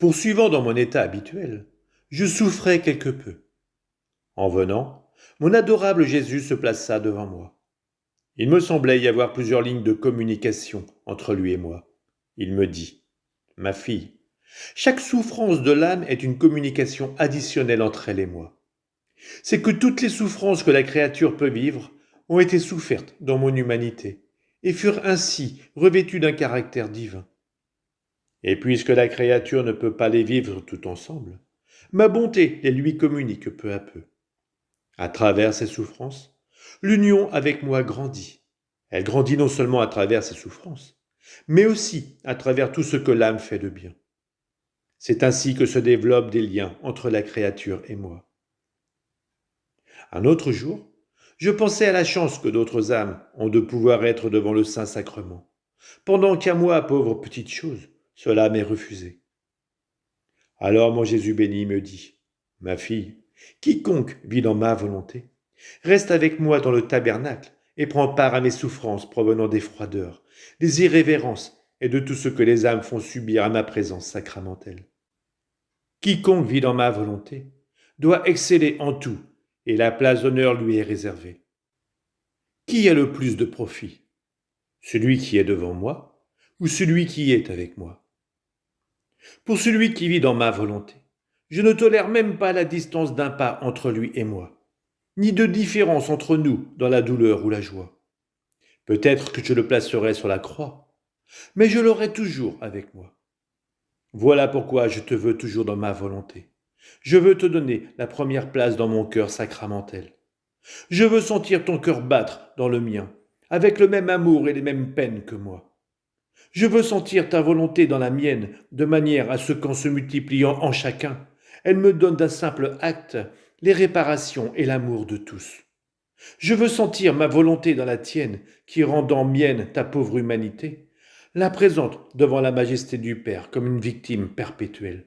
Poursuivant dans mon état habituel, je souffrais quelque peu. En venant, mon adorable Jésus se plaça devant moi. Il me semblait y avoir plusieurs lignes de communication entre lui et moi. Il me dit, « Ma fille, chaque souffrance de l'âme est une communication additionnelle entre elle et moi. C'est que toutes les souffrances que la créature peut vivre ont été souffertes dans mon humanité et furent ainsi revêtues d'un caractère divin. Et puisque la créature ne peut pas les vivre tout ensemble, ma bonté les lui communique peu à peu. À travers ces souffrances, l'union avec moi grandit. Elle grandit non seulement à travers ces souffrances, mais aussi à travers tout ce que l'âme fait de bien. C'est ainsi que se développent des liens entre la créature et moi. Un autre jour, je pensais à la chance que d'autres âmes ont de pouvoir être devant le Saint-Sacrement, pendant qu'à moi, pauvre petite chose, cela m'est refusé. Alors mon Jésus béni me dit, « Ma fille, quiconque vit dans ma volonté, reste avec moi dans le tabernacle et prend part à mes souffrances provenant des froideurs, des irrévérences et de tout ce que les âmes font subir à ma présence sacramentelle. Quiconque vit dans ma volonté doit exceller en tout, et la place d'honneur lui est réservée. Qui a le plus de profit? Celui qui est devant moi ou celui qui est avec moi? Pour celui qui vit dans ma volonté, je ne tolère même pas la distance d'un pas entre lui et moi, ni de différence entre nous dans la douleur ou la joie. Peut-être que je le placerai sur la croix, mais je l'aurai toujours avec moi. Voilà pourquoi je te veux toujours dans ma volonté. Je veux te donner la première place dans mon cœur sacramentel. Je veux sentir ton cœur battre dans le mien, avec le même amour et les mêmes peines que moi. Je veux sentir ta volonté dans la mienne, de manière à ce qu'en se multipliant en chacun, elle me donne d'un simple acte les réparations et l'amour de tous. Je veux sentir ma volonté dans la tienne, qui rendant mienne ta pauvre humanité, la présente devant la majesté du Père comme une victime perpétuelle.